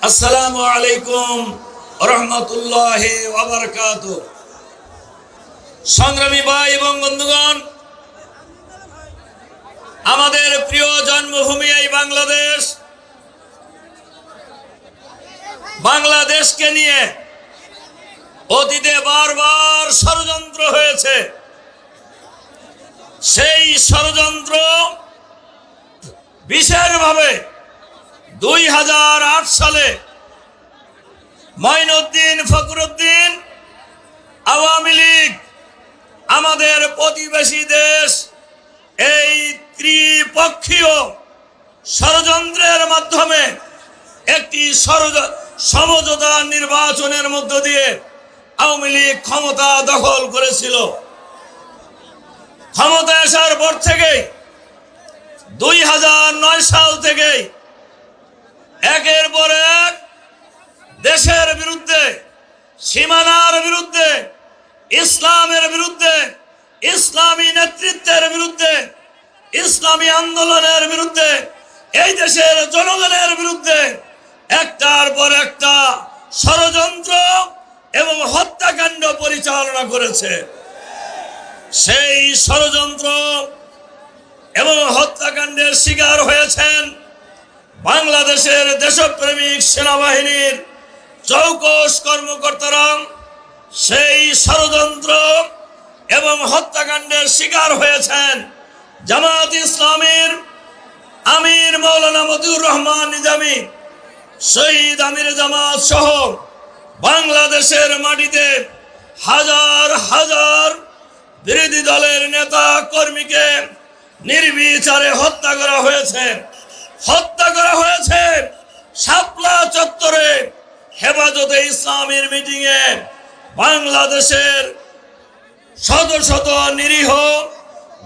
আসসালামু আলাইকুম রহমতুল্লাহি ওয়া বারাকাতুহু। সংগ্রামী ভাই এবং বন্ধুগণ, আমাদের প্রিয় জন্মভূমি এই বাংলাদেশ, বাংলাদেশকে নিয়ে অতীতে বারবার ষড়যন্ত্র হয়েছে। সেই ষড়যন্ত্র বিশেষভাবে 2008 সালে মঈনুদ্দিন ফখরুদ্দিন আওয়ামী লীগ আমাদের প্রতিবেশী দেশ এই ত্রিপক্ষীয় ষড়যন্ত্রের মাধ্যমে একটি সমঝোতা নির্বাচনের মধ্য দিয়ে আওয়ামী লীগ ক্ষমতা দখল করেছিল। ক্ষমতা আসার পর থেকে 2009 সাল থেকে একের পর এক দেশের বিরুদ্ধে, সীমানার বিরুদ্ধে, ইসলামের বিরুদ্ধে, ইসলামী নেতৃত্বের বিরুদ্ধে, ইসলামী আন্দোলনের বিরুদ্ধে, এই দেশের জনগণের বিরুদ্ধে একটার পর একটা ষড়যন্ত্র এবং হত্যাকাণ্ড পরিচালনা করেছে। সেই ষড়যন্ত্র এবং হত্যাকাণ্ডের শিকার হয়েছেন বাংলাদেশের দেশপ্রেমিক সেনাবাহিনীর চৌকস কর্মকর্তারা। সেই ষড়যন্ত্র এবং হত্যাকাণ্ডের শিকার হয়েছেন জামাত ইসলামীর আমির মাওলানা মতিউর রহমান নিজামী, শহীদ আমির জামাত সহ বাংলাদেশের মাটিতে হাজার হাজার বিরোধী দলের নেতা কর্মীকে নির্বিচারে হত্যা করা হয়েছে। শাপলা চত্বরে হেফাজতে ইসলামের মিটিংয়ে বাংলাদেশের শত শত নিরীহ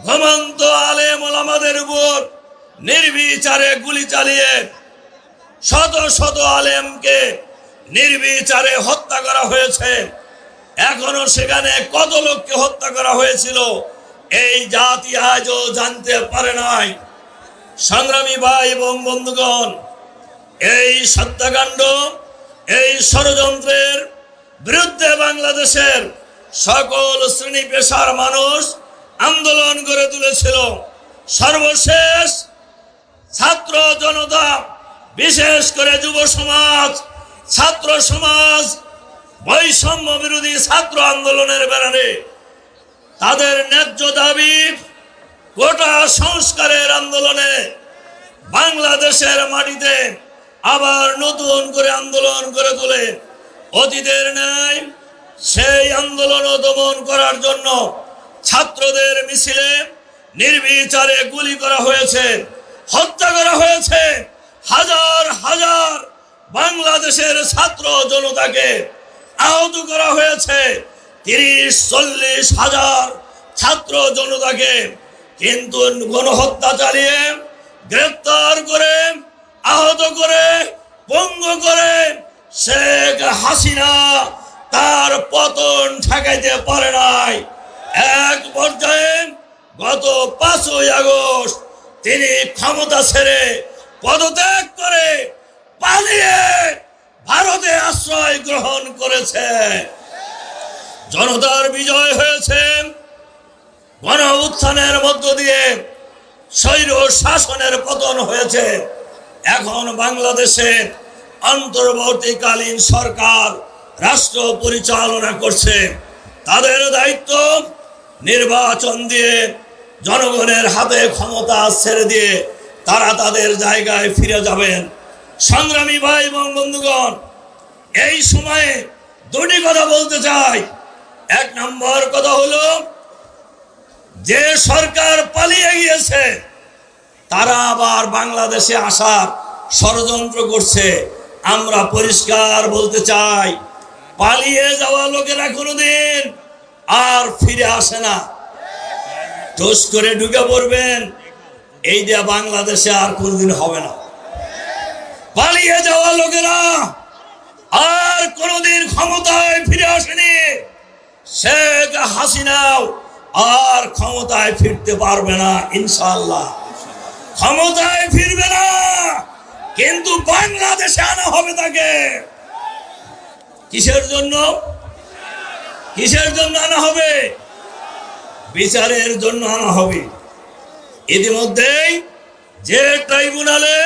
ঘুমন্ত আলেম ওলামাদের উপর নির্বিচারে গুলি চালিয়ে শত শত আলেমকে নির্বিচারে হত্যা করা হয়েছে। এখনো সেখানে কত লোককে হত্যা করা হয়েছিল এই জাতি আজও জানতে পারে নাই। সংগ্রামী ভাই এবং বন্ধুগণ, এই হত্যাকাণ্ড, এই ষড়যন্ত্রের বিরুদ্ধে বাংলাদেশের সকল শ্রেণী পেশার মানুষ আন্দোলন গড়ে তুলেছিল। সর্বশেষ ছাত্র জনতা, বিশেষ করে যুব সমাজ, ছাত্র সমাজ বৈষম্য বিরোধী ছাত্র আন্দোলনের ব্যানারে তাদের ন্যায্য দাবি গোটা সংস্কারের আন্দোলনে বাংলাদেশের মাটিতে আবার নতুন করে আন্দোলন করে তোলে। অতীতের ন্যায় সেই আন্দোলন দমন করার জন্য ছাত্রদের মিছিলে নির্বিচারে গুলি করা হয়েছে, হত্যা করা হয়েছে। হাজার হাজার বাংলাদেশের ছাত্র জনতাকে আহত করা হয়েছে, 30-40 হাজার ছাত্র জনতাকে কিন্তু গণহত্যা চালিয়ে গ্রেপ্তার করে, আহত করে, পঙ্গু করে শেখ হাসিনা তার পতন ঠেকাইতে পারে নাই। এক পর্যায়ে গত 5ই আগস্ট তিনি ক্ষমতা ছেড়ে পদত্যাগ করে পালিয়ে ভারতে আশ্রয় গ্রহণ করেছে। জনতার বিজয় হয়েছে। গণ উত্থানের মধ্য দিয়ে স্বৈর শাসনের পতন হয়েছে। এখন বাংলাদেশে অন্তর্বর্তীকালীন সরকার রাষ্ট্র পরিচালনা করছে। তাদের দায়িত্ব নির্বাচন দিয়ে জনগণের হাতে ক্ষমতা ছেড়ে দিয়ে তারা তাদের জায়গায় ফিরে যাবেন। সংগ্রামী ভাই এবং বন্ধুগণ, এই সময়ে দুটি কথা বলতে চাই। এক নম্বর কথা হলো, যে সরকার পালিয়ে গিয়েছে তারা আবার বাংলাদেশে আসার ষড়যন্ত্র করছে। আমরা পরিষ্কার বলতে চাই, পালিয়ে যাওয়া লোকেরা কোনোদিন আর ফিরে আসে না। টোস করে ঢুকে পড়বেন, এই যে বাংলাদেশে আর কোনোদিন হবে না। পালিয়ে যাওয়া লোকেরা আর কোনোদিন ক্ষমতায় ফিরে আসেনি। শেখ হাসিনাও আর ক্ষমতায় ফিরতে পারবে না, ইনশাআল্লাহ ক্ষমতায় ফিরবে না। কিন্তু বাংলাদেশে আনা হবে তাকে। কিসের জন্য? কিসের জন্য আনা হবে? বিচারের জন্য আনা হবে। ইতিমধ্যেই যে ট্রাইব্যুনালে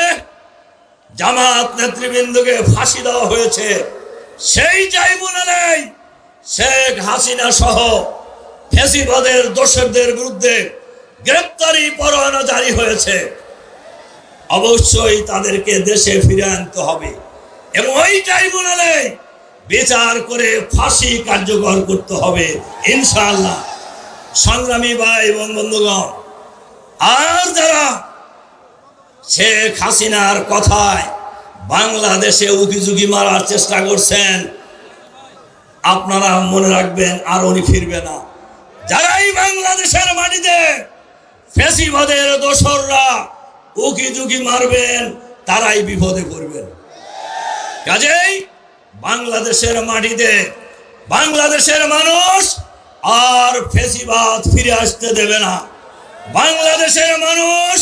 জামাত নেতৃবৃন্দকে ফাঁসি দেওয়া হয়েছে, সেই ট্রাইব্যুনালে শেখ হাসিনা সহ ফ্যাসিবাদের দোষরদের বিরুদ্ধে গ্রেপ্তারি পরোয়ানা জারি হয়েছে। অবশ্যই তাদেরকে দেশে ফিরে আনতে হবে এবং ওই ট্রাইব্যুনালে বিচার করে ফাঁসি কার্যকর করতে হবে ইনশাআল্লাহ। সংগ্রামী ভাই এবং বন্ধুগণ, আর যারা শেখ হাসিনার কথায় বাংলাদেশে উকিঝুঁকি মারার চেষ্টা করছেন, আপনারা মনে রাখবেন আর উনি ফিরবে না। যারাই বাংলাদেশের মাটিতে ফ্যাসিবাদের দোসররা উকিঝুঁকি মারবেন, তারাই বিপদে পড়বেন। কাজেই বাংলাদেশের মাটিতে বাংলাদেশের মানুষ আর ফ্যাসিবাদ ফিরে আসতে দেবে না। বাংলাদেশের মানুষ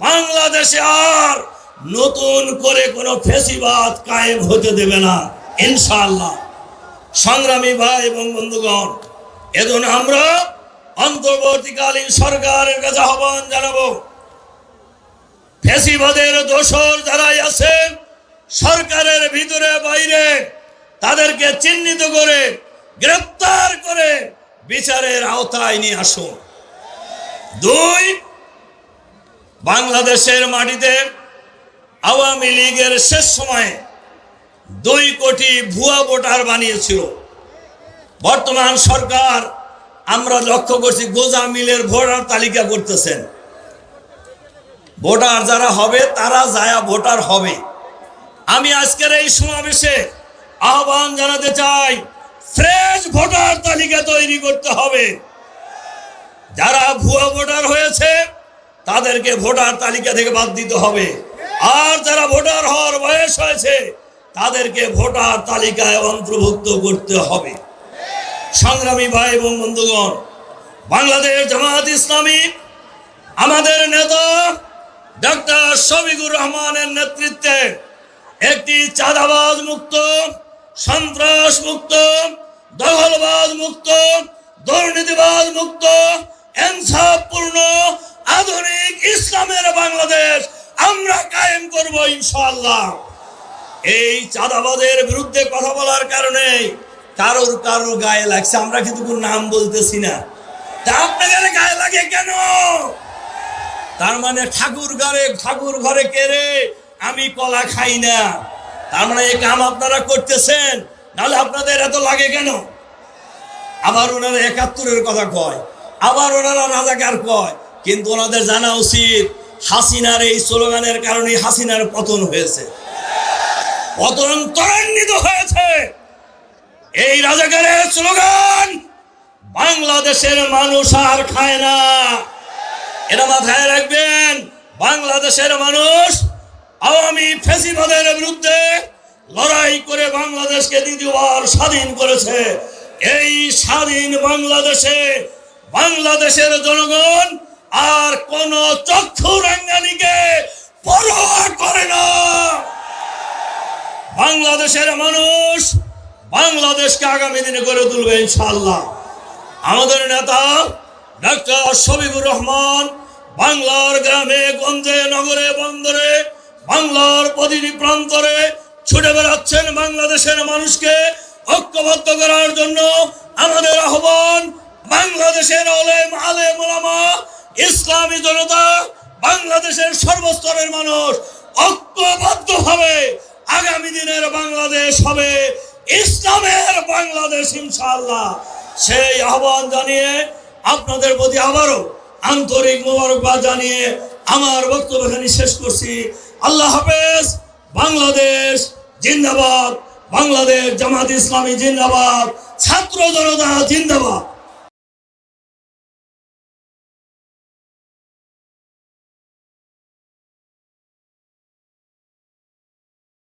বাংলাদেশে আর নতুন করে কোনো ফ্যাসিবাদ কায়েম হতে দেবে না ইনশাআল্লাহ। সংগ্রামী ভাই এবং বন্ধুগণ, এজন্য আমরা অন্তর্বর্তীকালীন সরকারের কাছে আহ্বান জানাবো, ফ্যাসিবাদের দোসর যারাই আছেন সরকারের ভিতরে বাইরে, তাদেরকে চিহ্নিত করে গ্রেফতার করে বিচারের আওতায় নিয়ে আসুন। 2, বাংলাদেশের মাটিতে আওয়ামী লীগের শেষ সময়ে 2 কোটি ভুয়া ভোটার বানিয়েছিল। বর্তমান সরকার আমরা লক্ষ্য করছি গোজামিলের ভোটার তালিকা করতেছেন। ভোটার যারা হবে তারা যায়া ভোটার হবে। আমি আজকের এই সমাবেশে আহ্বান জানাতে চাই, ফ্রেশ ভোটার তালিকা তৈরি করতে হবে। যারা ভুয়া ভোটার হয়েছে তাদেরকে ভোটার তালিকা থেকে বাদ দিতে হবে, আর যারা ভোটার হওয়ার বয়স হয়েছে তাদেরকে ভোটার তালিকায় অন্তর্ভুক্ত করতে হবে। সংগ্রামী ভাই এবং বন্ধুগণ, বাংলাদেশ জামাত ইসলামী আমাদের নেতা ডক্টর শফিকুর রহমানের নেতৃত্বে একটি চাঁদাবাজ মুক্ত, সন্ত্রাস মুক্ত, দখলবাজ মুক্ত, দুর্নীতিবাজ মুক্ত, ইনসাফপূর্ণ আধুনিক ইসলামের বাংলাদেশ আমরা কায়েম করব ইনশাআল্লাহ। এই চাঁদাবাজের বিরুদ্ধে কথা বলার কারণে কারোর গায়ে লাগছে, আমরা কিন্তু কোনো নাম বলতেছি না। তা আপনাদের গায়ে লাগে কেন? তার মানে ঠাকুর ঘরে কেড়ে আমি কলা খাই না, তার মানে এই কাম আপনারা করতেছেন, নাহলে আপনাদের এত লাগে কেন? আবার ওনারা ৭১-এর কথা কয়, আবার ওনারা রাজাকার কয়, কিন্তু ওনাদের জানা উচিত হাসিনার এই স্লোগানের কারণে হাসিনার পতন হয়েছে, পতন ত্বরান্বিত হয়েছে। এই রাজাকারের স্লোগান বাংলাদেশের মানুষ আর খায় না, এটা মাথায় রাখবেন। বাংলাদেশের মানুষ আওয়ামী ফ্যাসিবাদের বিরুদ্ধে লড়াই করে বাংলাদেশকে দ্বিতীয়বার স্বাধীন করেছে। এই স্বাধীন বাংলাদেশে বাংলাদেশের জনগণ আর কোন চক্ষু রাঙ্গানিকে পরোয়া করে না। বাংলাদেশের মানুষ বাংলাদেশকে আগামী দিনে গড়ে তুলবে ইনশাআল্লাহ। আমাদের নেতা ডক্টর শফিকুর রহমান বাংলার গ্রামে গঞ্জে নগরে বন্দরে বাংলার প্রতিটি প্রান্তরে ছুটে বেড়াচ্ছেন বাংলাদেশের মানুষকে ঐক্যবদ্ধ করার জন্য। আমাদের আহ্বান, বাংলাদেশের আলেম ওলামা, ইসলামী জনতা, বাংলাদেশের সর্বস্তরের মানুষ ঐক্যবদ্ধভাবে আগামী দিনের বাংলাদেশ হবে ইসলামের বাংলাদেশ ইনশাআল্লাহ। সেই আহ্বান জানিয়ে আপনাদের প্রতি আবারও আন্তরিক মোবারকবাদ জানিয়ে আমার বক্তব্য এখানে শেষ করছি। আল্লাহ হাফেজ। বাংলাদেশ জিন্দাবাদ, বাংলাদেশ জামাত ইসলামী জিন্দাবাদ, ছাত্র জনতা জিন্দাবাদ।